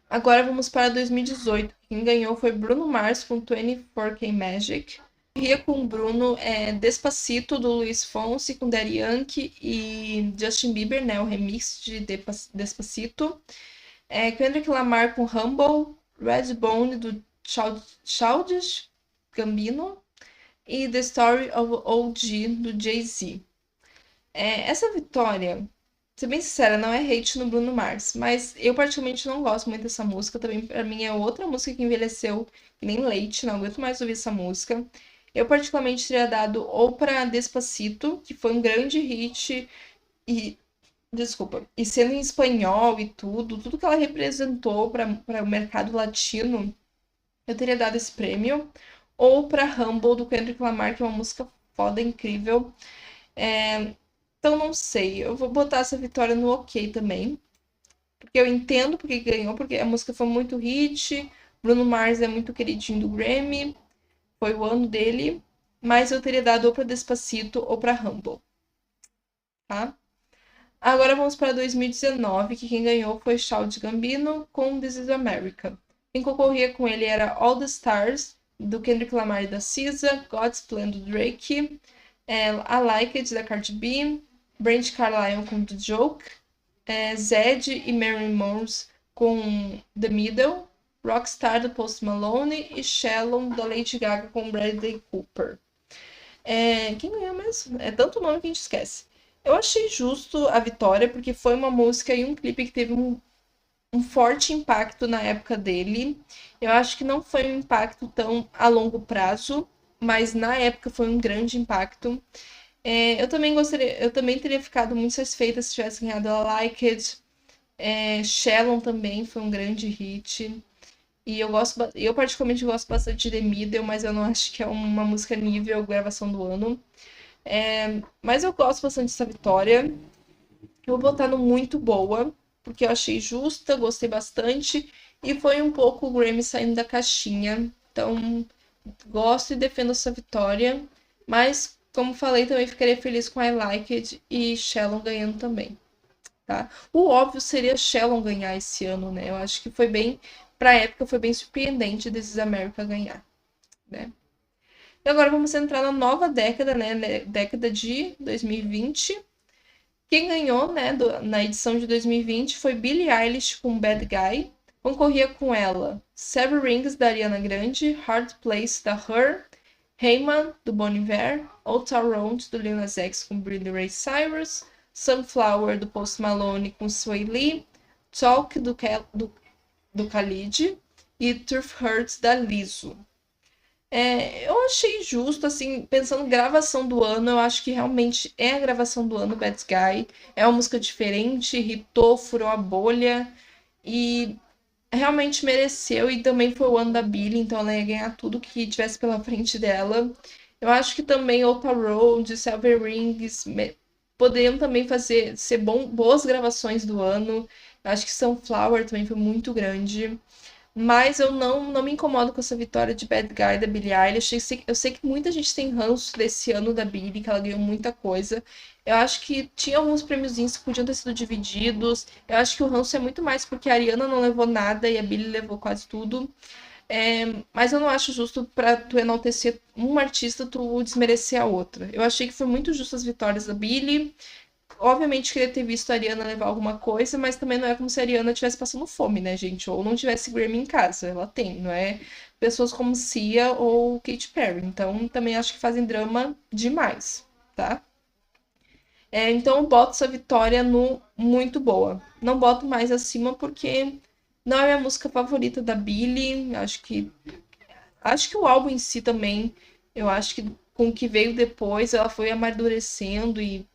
Agora vamos para 2018. Quem ganhou foi Bruno Mars com 24K Magic. Ria com Bruno Despacito do Luiz Fonsi com Daddy Yankee e Justin Bieber, né, o remix de Despacito. Kendrick Lamar com Humble, Redbone do Childish Gambino e The Story of OG do Jay-Z. Essa vitória, ser bem sincera, não é hate no Bruno Mars, mas eu particularmente não gosto muito dessa música. Também pra mim é outra música que envelheceu que nem leite, não aguento mais ouvir essa música. Eu particularmente teria dado ou pra Despacito, que foi um grande hit e Desculpa. E sendo em espanhol e tudo que ela representou para o mercado latino, eu teria dado esse prêmio. Ou para Humble, do Kendrick Lamar, que é uma música foda, incrível. Então, não sei. Eu vou botar essa vitória no ok também. Porque eu entendo porque ganhou, porque a música foi muito hit. Bruno Mars é muito queridinho do Grammy. Foi o ano dele. Mas eu teria dado ou pra Despacito ou pra Humble, tá? Agora vamos para 2019, que quem ganhou foi Childish Gambino com This Is America. Quem concorria com ele era All the Stars, do Kendrick Lamar e da SZA, God's Plan do Drake, I Like It da Cardi B, Brent Carlile com The Joke, Zed e Mary Moores com The Middle, Rockstar do Post Malone e Shalom da Lady Gaga com Bradley Cooper. Quem ganhou mesmo? É tanto nome que a gente esquece. Eu achei justo a vitória, porque foi uma música e um clipe que teve um forte impacto na época dele. Eu acho que não foi um impacto tão a longo prazo, mas na época foi um grande impacto. Eu também teria ficado muito satisfeita se tivesse ganhado a Like It. Shalom também foi um grande hit. E eu particularmente gosto bastante de The Middle, mas eu não acho que é uma música nível gravação do ano. Mas eu gosto bastante dessa vitória. Eu vou botar no muito boa, porque eu achei justa, gostei bastante. E foi um pouco o Grammy saindo da caixinha. Então, gosto e defendo essa vitória. Mas, como falei, também ficaria feliz com I Like It e Shalom ganhando também, tá? O óbvio seria Shalom ganhar esse ano, né? Eu acho que foi bem, pra época, foi bem surpreendente This Is America ganhar, né? E agora vamos entrar na nova década, né? Década de 2020. Quem ganhou, né, na edição de 2020 foi Billie Eilish com Bad Guy. Concorria com ela Seven Rings da Ariana Grande, Hard Place da Her, Heyman do Bon Iver, Old Town Road do Lil Nas X com Billy Ray Cyrus, Sunflower do Post Malone com Sway Lee, Talk do Khalid e Truth Hurts da Lizzo. Eu achei justo, assim, pensando gravação do ano, eu acho que realmente é a gravação do ano, Bad Guy. É uma música diferente, hitou, furou a bolha e realmente mereceu. E também foi o ano da Billie, então ela ia ganhar tudo que tivesse pela frente dela. Eu acho que também Old Road, Silver Rings poderiam também ser boas gravações do ano. Eu acho que Sunflower também foi muito grande. Mas eu não me incomodo com essa vitória de Bad Guy da Billie Eilish. Eu sei que muita gente tem ranço desse ano da Billie, que ela ganhou muita coisa. Eu acho que tinha alguns prêmiozinhos que podiam ter sido divididos. Eu acho que o ranço é muito mais porque a Ariana não levou nada e a Billie levou quase tudo. Mas eu não acho justo pra tu enaltecer uma artista, tu desmerecer a outra. Eu achei que foi muito justo as vitórias da Billie. Obviamente queria ter visto a Ariana levar alguma coisa, mas também não é como se a Ariana estivesse passando fome, né, gente? Ou não tivesse Grammy em casa. Ela tem, não é? Pessoas como Cia ou Katy Perry. Então também acho que fazem drama demais, tá? Então eu boto essa vitória no muito boa. Não boto mais acima porque não é a minha música favorita da Billie. Acho que o álbum em si também, eu acho que com o que veio depois, ela foi amadurecendo e,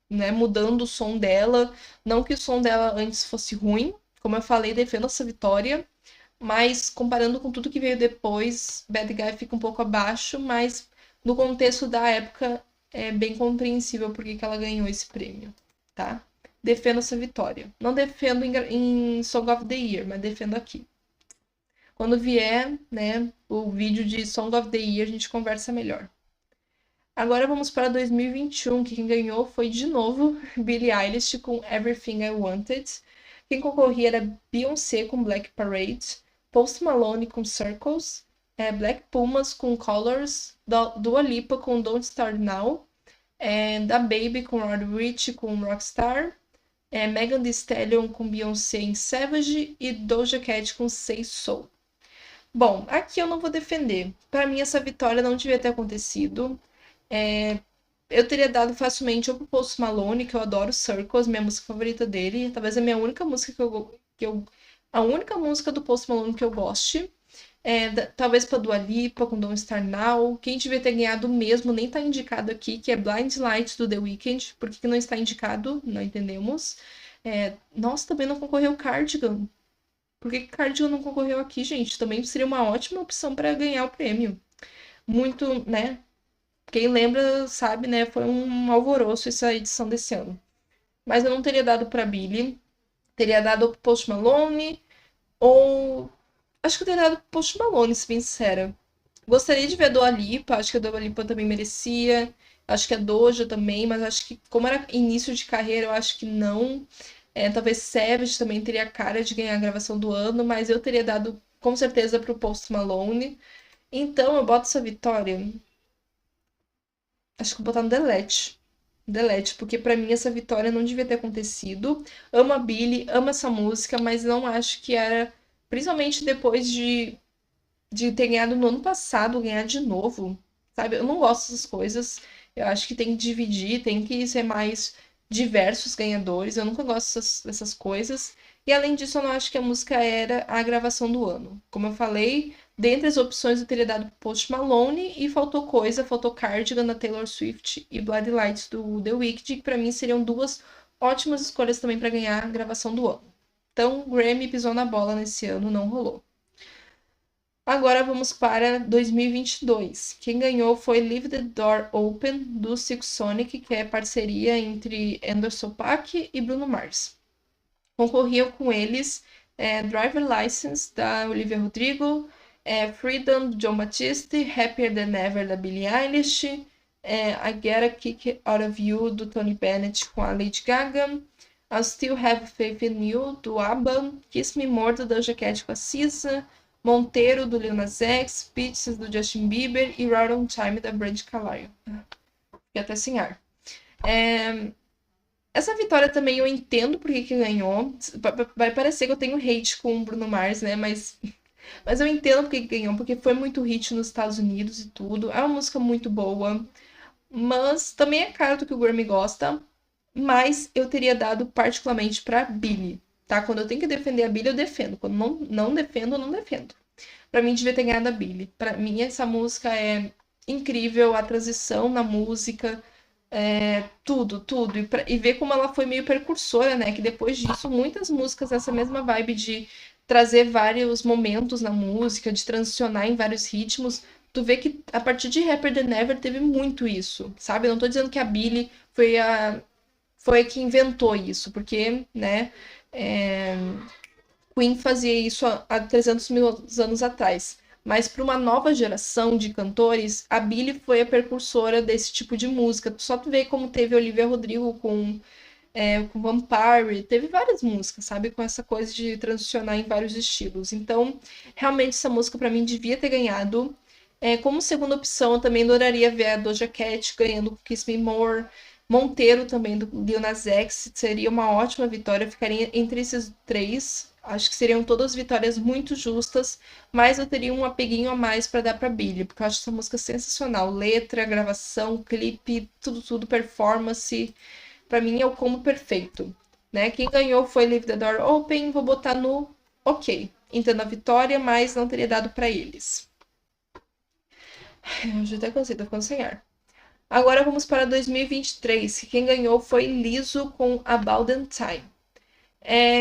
né, mudando o som dela. Não que o som dela antes fosse ruim, como eu falei, defendo essa vitória, mas comparando com tudo que veio depois, Bad Guy fica um pouco abaixo, mas no contexto da época é bem compreensível porque que ela ganhou esse prêmio, tá? Defendo essa vitória. Não defendo em Song of the Year, mas defendo aqui. Quando vier, né, o vídeo de Song of the Year, a gente conversa melhor. Agora vamos para 2021, que quem ganhou foi de novo Billie Eilish com Everything I Wanted. Quem concorria era Beyoncé com Black Parade, Post Malone com Circles, Black Pumas com Colors, Dua Lipa com Don't Start Now, Da Baby com Rod Rich com Rockstar, Megan Thee Stallion com Beyoncé em Savage e Doja Cat com Say So. Bom, aqui eu não vou defender. Para mim, essa vitória não devia ter acontecido. Eu teria dado facilmente ou pro Post Malone, que eu adoro Circles, minha música favorita dele. Talvez a minha única música a única música do Post Malone que eu goste. Talvez pra Dua Lipa, com Don't Star Now. Quem devia ter ganhado mesmo, nem tá indicado aqui, que é Blind Lights do The Weeknd. Por que não está indicado? Não entendemos. Nossa, também não concorreu Cardigan. Por que Cardigan não concorreu aqui, gente? Também seria uma ótima opção para ganhar o prêmio. Muito, né? Quem lembra sabe, né? Foi um alvoroço essa edição desse ano. Mas eu não teria dado pra Billie. Teria dado pro Post Malone. Ou. Acho que eu teria dado pro Post Malone, se bem sincera. Gostaria de ver a Dua Lipa. Acho que a Dua Lipa também merecia. Acho que a Doja também. Mas acho que, como era início de carreira, eu acho que não. Talvez Savage também teria a cara de ganhar a gravação do ano. Mas eu teria dado, com certeza, pro Post Malone. Então eu boto essa vitória. Acho que vou botar no Delete. Delete, porque pra mim essa vitória não devia ter acontecido. Amo a Billie, amo essa música, mas não acho que era. Principalmente depois de ter ganhado no ano passado, ganhar de novo. Sabe? Eu não gosto dessas coisas. Eu acho que tem que dividir, tem que ser mais diversos ganhadores. Eu nunca gosto dessas coisas. E além disso, eu não acho que a música era a gravação do ano. Como eu falei, dentre as opções eu teria dado Post Malone e faltou coisa, faltou Cardigan da Taylor Swift e Bloody Lights do The Weeknd, que pra mim seriam duas ótimas escolhas também para ganhar a gravação do ano. Então, Grammy pisou na bola nesse ano, não rolou. Agora vamos para 2022. Quem ganhou foi Leave the Door Open, do Silk Sonic, que é parceria entre Anderson .Paak e Bruno Mars. Concorriam com eles Driver License, da Olivia Rodrigo, Freedom, do Jon Batiste, Happier Than Ever, da Billie Eilish, I Get a Kick Out of You, do Tony Bennett com a Lady Gaga, I Still Have Faith in You, do ABBA, Kiss Me More, do Doja Cat com a SZA, Monteiro, do Lil Nas X, Pixies, do Justin Bieber e Right on Time, da Brandi Carlile. Fiquei até sem ar. Essa vitória também eu entendo por que ganhou. Vai parecer que eu tenho hate com o Bruno Mars, né? Mas eu entendo por que ganhou, porque foi muito hit nos Estados Unidos e tudo. É uma música muito boa. Mas também é cara do que o Grammy gosta. Mas eu teria dado particularmente pra Billie, tá? Quando eu tenho que defender a Billie, eu defendo. Quando não defendo, eu não defendo. Pra mim, devia ter ganhado a Billie. Pra mim, essa música é incrível. A transição na música, tudo, tudo. E ver como ela foi meio precursora, né? Que depois disso, muitas músicas nessa mesma vibe de trazer vários momentos na música, de transicionar em vários ritmos. Tu vê que a partir de Happier Than Ever teve muito isso, sabe? Eu não tô dizendo que a Billie foi a que inventou isso, porque, né, Queen fazia isso há 300 mil anos atrás. Mas para uma nova geração de cantores, a Billie foi a precursora desse tipo de música. Só tu vê como teve Olivia Rodrigo com Vampire, teve várias músicas, sabe? Com essa coisa de transicionar em vários estilos. Então, realmente, essa música para mim devia ter ganhado. Como segunda opção, eu também adoraria ver a Doja Cat ganhando Kiss Me More. Monteiro também, do Lil Nas X, seria uma ótima vitória. Eu ficaria entre esses três. Acho que seriam todas vitórias muito justas, mas eu teria um apeguinho a mais para dar para Billie, porque eu acho essa música sensacional. Letra, gravação, clipe, tudo, tudo, performance. Para mim é o combo perfeito, né? Quem ganhou foi Leave the Door Open, vou botar no ok. Entendo a vitória, mas não teria dado para eles. Eu já até cansei, tô ficando sem ar. Agora vamos para 2023, que quem ganhou foi Lizzo com About That Time.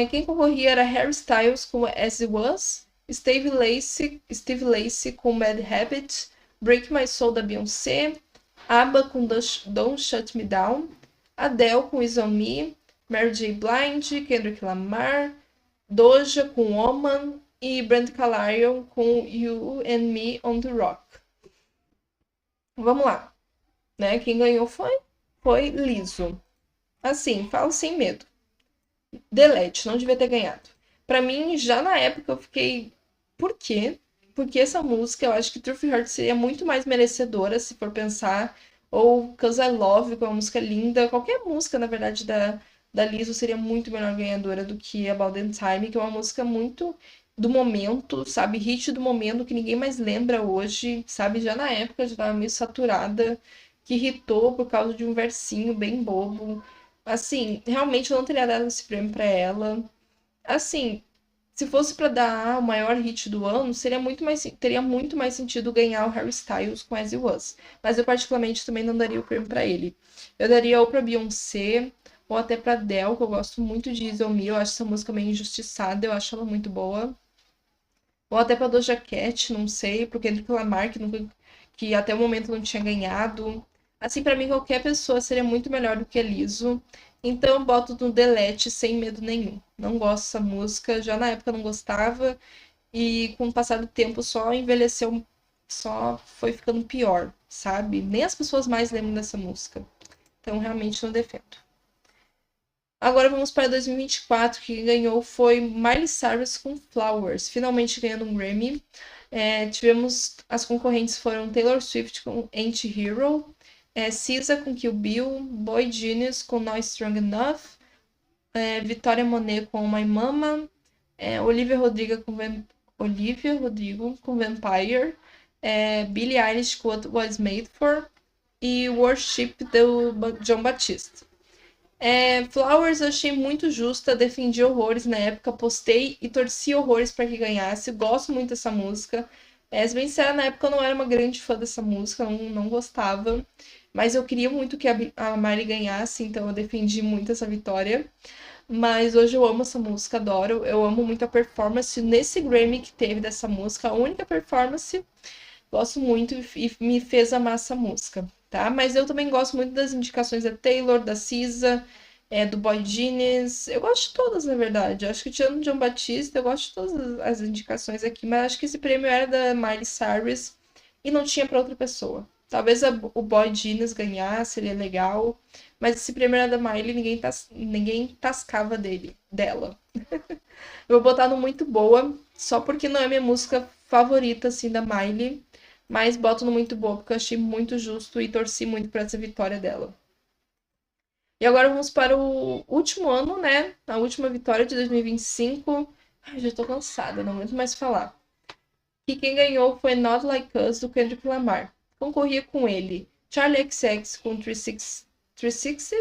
Quem concorria era Harry Styles com As It Was, Steve Lacy com Bad Habit, Break My Soul da Beyoncé, ABBA com Don't Shut Me Down, Adele com Is On Me, Mary J. Blige, Kendrick Lamar, Doja com Woman e Brandi Carlile com You and Me on the Rock. Vamos lá, né? Quem ganhou foi Lizzo. Assim, falo sem medo. Delete, não devia ter ganhado. Pra mim, já na época eu fiquei, por quê? Porque essa música, eu acho que Truth Hurts seria muito mais merecedora, se for pensar, ou Cause I Love, que é uma música linda, qualquer música, na verdade, da Lizzo seria muito melhor ganhadora do que About That Time, que é uma música muito do momento, sabe? Hit do momento que ninguém mais lembra hoje, sabe? Já na época já tava meio saturada, que irritou por causa de um versinho bem bobo. Assim, realmente eu não teria dado esse prêmio pra ela. Assim, Se fosse pra dar o maior hit do ano, teria muito mais sentido ganhar o Harry Styles com As It Was. Mas eu particularmente também não daria o prêmio pra ele. Eu daria ou pra Beyoncé, ou até pra Adele, que eu gosto muito de Easy On Me. Eu acho essa música meio injustiçada, eu acho ela muito boa. Ou até pra Doja Cat, não sei, pro Kendrick Lamar, que até o momento não tinha ganhado. Assim, pra mim, qualquer pessoa seria muito melhor do que a Lizzo. Então, eu boto no Delete sem medo nenhum. Não gosto dessa música, já na época eu não gostava, e com o passar do tempo só envelheceu, só foi ficando pior, sabe? Nem as pessoas mais lembram dessa música. Então, realmente não defendo. Agora vamos para 2024, que quem ganhou foi Miley Cyrus com Flowers, finalmente ganhando um Grammy. Tivemos, as concorrentes foram Taylor Swift com Anti-Hero, SZA com Kill Bill, Boy Genius com Not Strong Enough, Victoria Monet com My Mama, Olivia Rodrigo com Vampire, Billie Eilish com What Was Made For e Worship do John Batiste. Flowers eu achei muito justa, defendi horrores na época, postei e torci horrores para que ganhasse. Gosto muito dessa música. Se bem sincera, na época eu não era uma grande fã dessa música, não gostava. Mas eu queria muito que a Miley ganhasse, então eu defendi muito essa vitória. Mas hoje eu amo essa música, adoro. Eu amo muito a performance nesse Grammy que teve dessa música. A única performance, gosto muito e me fez amar essa música, tá? Mas eu também gosto muito das indicações da Taylor, da SZA, do Boy Genius. Eu gosto de todas, na verdade. Eu acho que tirando o John Batista, eu gosto de todas as indicações aqui, mas acho que esse prêmio era da Miley Cyrus e não tinha para outra pessoa. Talvez o Boy Genius ganhasse, seria legal, mas esse prêmio era da Miley, ninguém tascava dela. Eu vou botar no muito boa, só porque não é minha música favorita, assim, da Miley, mas boto no muito boa, porque eu achei muito justo e torci muito por essa vitória dela. E agora vamos para o último ano, né? A última vitória de 2025. Ai, já tô cansada, não aguento mais falar. E quem ganhou foi Not Like Us, do Kendrick Lamar. Concorria com ele Charlie XX com 360,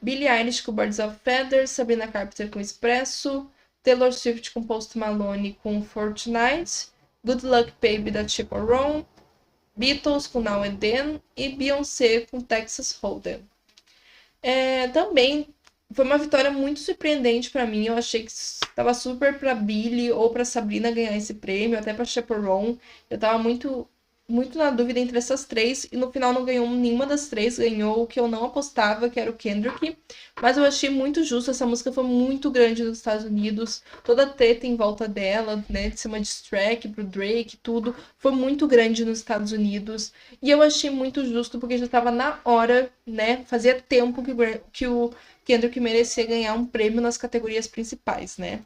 Billie Eilish com Birds of Feathers, Sabrina Carpenter com Espresso, Taylor Swift com Post Malone com Fortnite, Good Luck Baby da Chip Ron, Beatles com Now and Then e Beyoncé com Texas Hold'em. Também foi uma vitória muito surpreendente pra mim. Eu achei que estava super pra Billie ou pra Sabrina ganhar esse prêmio, até pra Chaperone. Eu tava muito na dúvida entre essas três e no final não ganhou nenhuma das três, ganhou o que eu não apostava, que era o Kendrick. Mas eu achei muito justo, essa música foi muito grande nos Estados Unidos, toda a treta em volta dela, né, de ser uma diss track pro Drake, tudo, foi muito grande nos Estados Unidos. E eu achei muito justo porque já estava na hora, né, fazia tempo que o Kendrick merecia ganhar um prêmio nas categorias principais, né.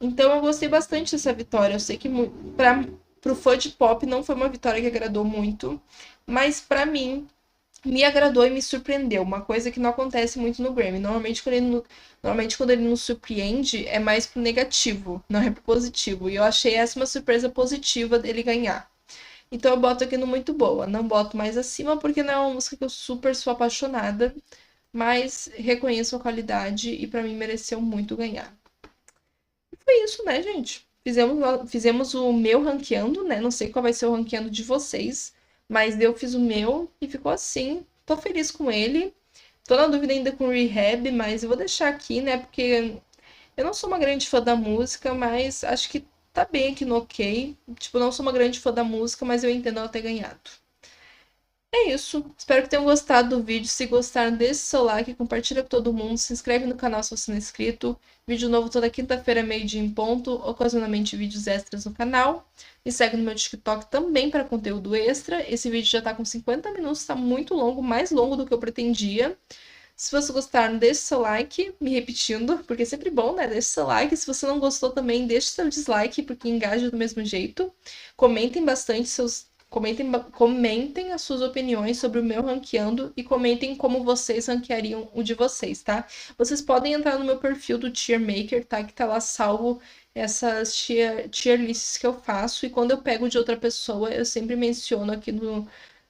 Então eu gostei bastante dessa vitória. Eu sei que pro fã de pop não foi uma vitória que agradou muito, mas pra mim me agradou e me surpreendeu. Uma coisa que não acontece muito no Grammy. Normalmente quando ele nos surpreende é mais pro negativo, não é pro positivo. E eu achei essa uma surpresa positiva dele ganhar. Então eu boto aqui no muito boa. Não boto mais acima porque não é uma música que eu super sou apaixonada, mas reconheço a qualidade e pra mim mereceu muito ganhar. Foi isso, né, gente? Fizemos o meu ranqueando, né? Não sei qual vai ser o ranqueando de vocês, mas eu fiz o meu e ficou assim. Tô feliz com ele. Tô na dúvida ainda com o Rehab, mas eu vou deixar aqui, né? Porque eu não sou uma grande fã da música, mas acho que tá bem aqui no ok. Tipo, não sou uma grande fã da música, mas eu entendo ela ter ganhado. É isso. Espero que tenham gostado do vídeo. Se gostaram, deixe seu like, compartilha com todo mundo, se inscreve no canal se você não é inscrito. Vídeo novo toda quinta-feira, meio-dia em ponto, ocasionalmente vídeos extras no canal. Me segue no meu TikTok também para conteúdo extra. Esse vídeo já tá com 50 minutos, tá muito longo, mais longo do que eu pretendia. Se você gostar, deixe seu like, me repetindo, porque é sempre bom, né? Deixe seu like. Se você não gostou também, deixe seu dislike, porque engaja do mesmo jeito. Comentem bastante Comentem as suas opiniões sobre o meu ranqueando e comentem como vocês ranqueariam o de vocês, tá? Vocês podem entrar no meu perfil do Tier Maker, tá? Que tá lá salvo essas tier lists que eu faço e quando eu pego de outra pessoa, eu sempre menciono aqui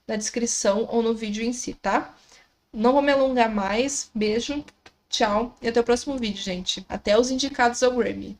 na descrição ou no vídeo em si, tá? Não vou me alongar mais. Beijo, tchau e até o próximo vídeo, gente. Até os indicados ao Grammy.